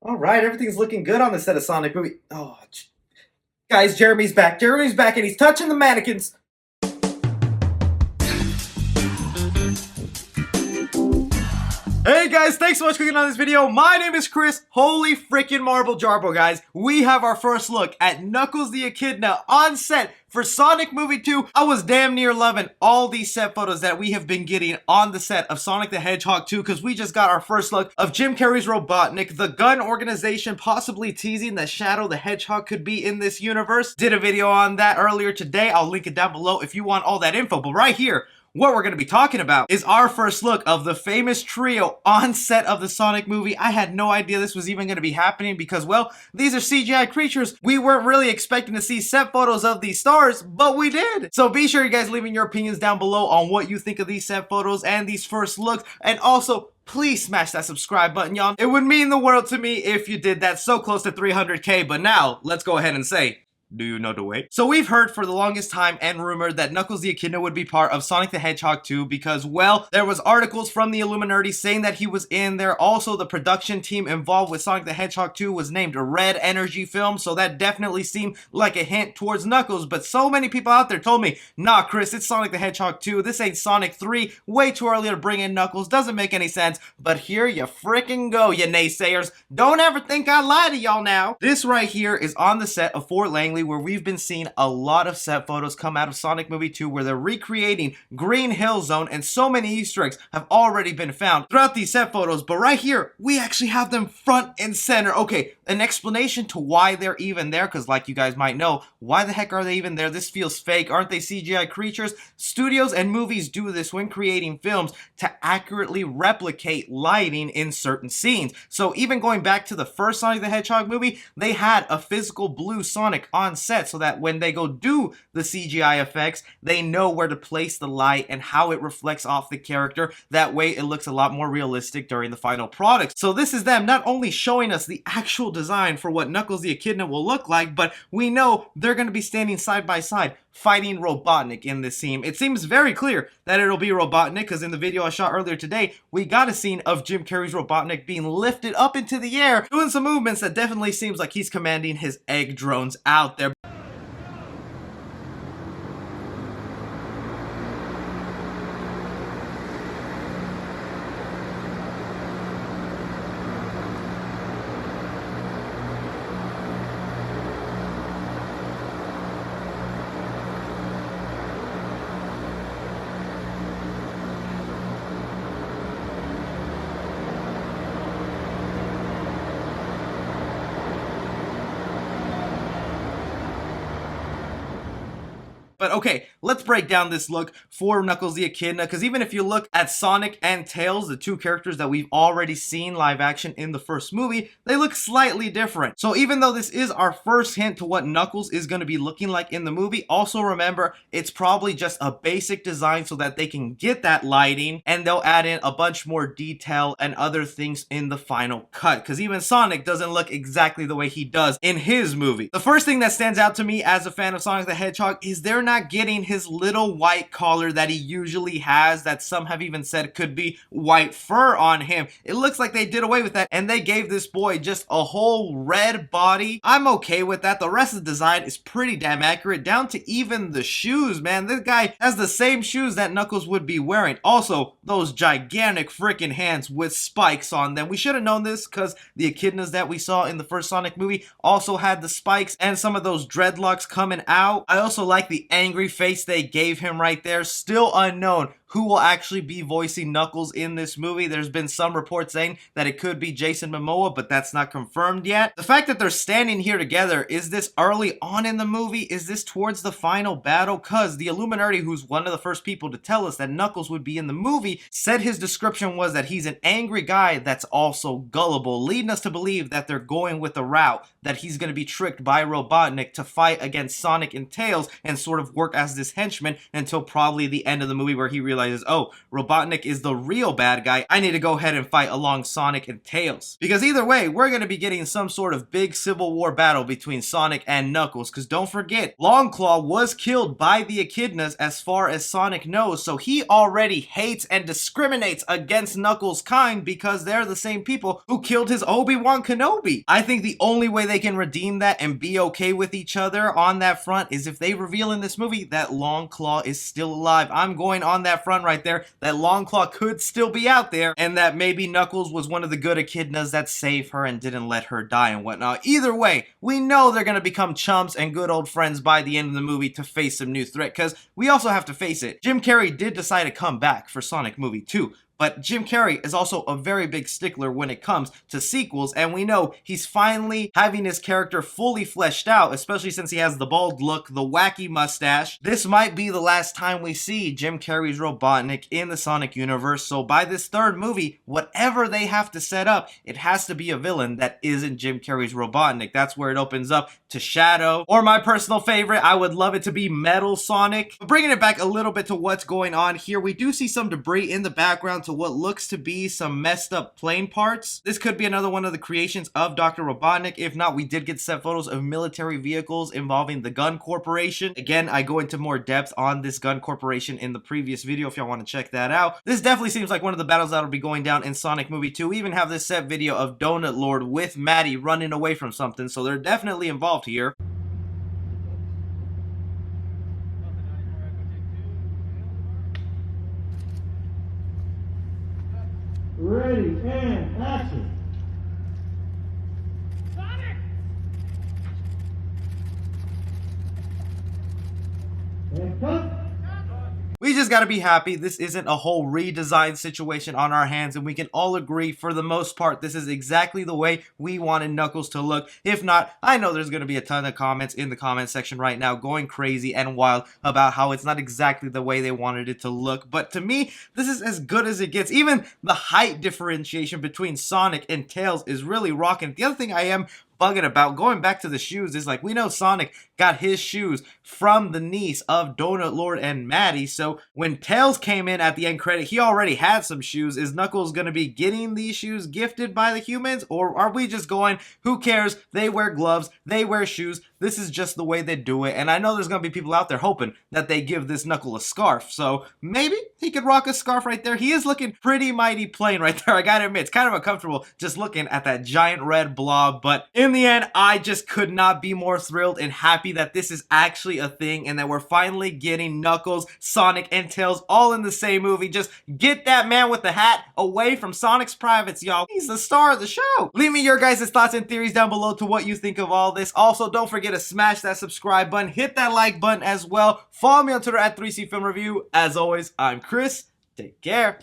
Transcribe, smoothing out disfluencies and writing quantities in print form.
All right, everything's looking good on the set of Sonic movie. Guys, Jeremy's back. Jeremy's back, and he's touching the mannequins. Hey guys, thanks so much for clicking on this video. My name is Chris. Holy freaking marble jarble, guys. We have our first look at Knuckles the Echidna on set for Sonic Movie 2. I was damn near loving all these set photos that we have been getting on the set of Sonic the Hedgehog 2 because we just got our first look of Jim Carrey's Robotnik, the gun organization possibly teasing that Shadow the Hedgehog could be in this universe. Did a video on that earlier today. I'll link it down below if you want all that info. But right here, what we're going to be talking about is our first look of the famous trio on set of the Sonic movie. I had no idea this was even going to be happening because, well, these are CGI creatures. We weren't really expecting to see set photos of these stars, but we did. So be sure you guys leaving your opinions down below on what you think of these set photos and these first looks. And also, please smash that subscribe button, y'all. It would mean the world to me if you did that. So close to 300K, but now let's go ahead and say, do you know the way? So we've heard for the longest time and rumored that Knuckles the Echidna would be part of Sonic the Hedgehog 2 because, well, there was articles from the Illuminati saying that he was in there. Also, the production team involved with Sonic the Hedgehog 2 was named Red Energy Film, so that definitely seemed like a hint towards Knuckles. But so many people out there told me, nah, Chris, it's Sonic the Hedgehog 2. This ain't Sonic 3. Way too early to bring in Knuckles. Doesn't make any sense. But here you freaking go, you naysayers. Don't ever think I lie to y'all now. This right here is on the set of Fort Langley, where we've been seeing a lot of set photos come out of Sonic Movie 2 where they're recreating Green Hill Zone, and so many Easter eggs have already been found throughout these set photos. But right here, we actually have them front and center. Okay, an explanation to why they're even there, because like you guys might know, why the heck are they even there? This feels fake. Aren't they CGI creatures? Studios and movies do this when creating films to accurately replicate lighting in certain scenes. So even going back to the first Sonic the Hedgehog movie, they had a physical blue Sonic on set so that when they go do the CGI effects, they know where to place the light and how it reflects off the character. That way it looks a lot more realistic during the final product. So this is them not only showing us the actual design for what Knuckles the Echidna will look like, but we know they're going to be standing side by side fighting Robotnik in this scene. It seems very clear that it'll be Robotnik because in the video I shot earlier today, we got a scene of Jim Carrey's Robotnik being lifted up into the air, doing some movements that definitely seems like he's commanding his egg drones out there. But okay, let's break down this look for Knuckles the Echidna, because even if you look at Sonic and Tails, the two characters that we've already seen live action in the first movie, they look slightly different. So even though this is our first hint to what Knuckles is going to be looking like in the movie, also remember, it's probably just a basic design so that they can get that lighting, and they'll add in a bunch more detail and other things in the final cut, because even Sonic doesn't look exactly the way he does in his movie. The first thing that stands out to me as a fan of Sonic the Hedgehog is they're not getting his little white collar that he usually has, that some have even said could be white fur on him. It looks like they did away with that and they gave this boy just a whole red body. I'm okay with that. The rest of the design is pretty damn accurate, down to even the shoes, man. This guy has the same shoes that Knuckles would be wearing. Also, those gigantic freaking hands with spikes on them. We should have known this because the echidnas that we saw in the first Sonic movie also had the spikes and some of those dreadlocks coming out. I also like the angry face they gave him right there. Still unknown who will actually be voicing Knuckles in this movie. There's been some reports saying that it could be Jason Momoa, but that's not confirmed yet. The fact that they're standing here together, is this early on in the movie? Is this towards the final battle? Cause the Illuminati, who's one of the first people to tell us that Knuckles would be in the movie, said his description was that he's an angry guy that's also gullible, leading us to believe that they're going with the route that he's going to be tricked by Robotnik to fight against Sonic and Tails and sort of work as this henchman until probably the end of the movie where he realizes realizes, oh, Robotnik is the real bad guy. I need to go ahead and fight along Sonic and Tails. Because either way, we're going to be getting some sort of big Civil War battle between Sonic and Knuckles. Because don't forget, Longclaw was killed by the Echidnas as far as Sonic knows. So he already hates and discriminates against Knuckles' kind because they're the same people who killed his Obi-Wan Kenobi. I think the only way they can redeem that and be okay with each other on that front is if they reveal in this movie that Longclaw is still alive. I'm going on that front right there, that Longclaw could still be out there, and that maybe Knuckles was one of the good Echidnas that saved her and didn't let her die and whatnot. Either way, we know they're gonna become chumps and good old friends by the end of the movie to face some new threat, because we also have to face it, Jim Carrey did decide to come back for Sonic Movie 2. But Jim Carrey is also a very big stickler when it comes to sequels, and we know he's finally having his character fully fleshed out, especially since he has the bald look, the wacky mustache. This might be the last time we see Jim Carrey's Robotnik in the Sonic universe, so by this third movie, whatever they have to set up, it has to be a villain that isn't Jim Carrey's Robotnik. That's where it opens up to Shadow, or my personal favorite, I would love it to be Metal Sonic. But bringing it back a little bit to what's going on here, we do see some debris in the background to what looks to be some messed up plane parts. This could be another one of the creations of Dr. Robotnik. If not, we did get set photos of military vehicles involving the Gun Corporation. Again, I go into more depth on this Gun Corporation in the previous video if y'all want to check that out. This definitely seems like one of the battles that'll be going down in Sonic Movie 2. We even have this set video of Donut Lord with Maddie running away from something, so they're definitely involved here. Ready and action. Sonic! And cut. We just gotta be happy this isn't a whole redesign situation on our hands, and we can all agree for the most part this is exactly the way we wanted Knuckles to look. If not, I know there's gonna be a ton of comments in the comment section right now going crazy and wild about how it's not exactly the way they wanted it to look, but to me, this is as good as it gets. Even the height differentiation between Sonic and Tails is really rocking. The other thing I am bugging about, going back to the shoes, is like, we know Sonic got his shoes from the niece of Donut Lord and Maddie, so when Tails came in at the end credit, he already had some shoes. Is Knuckles gonna be getting these shoes gifted by the humans, or are we just going, who cares, they wear gloves, they wear shoes, this is just the way they do it? And I know there's gonna be people out there hoping that they give this Knuckle a scarf, so maybe he could rock a scarf right there. He is looking pretty mighty plain right there, I gotta admit. It's kind of uncomfortable just looking at that giant red blob, but in the end, I just could not be more thrilled and happy that this is actually a thing and that we're finally getting Knuckles, Sonic, and Tails all in the same movie. Just get that man with the hat away from Sonic's privates, y'all. He's the star of the show. Leave me your guys' thoughts and theories down below to what you think of all this. Also, don't forget to smash that subscribe button, hit that like button as well. Follow me on Twitter at 3C Film Review. As always, I'm Chris. Take care.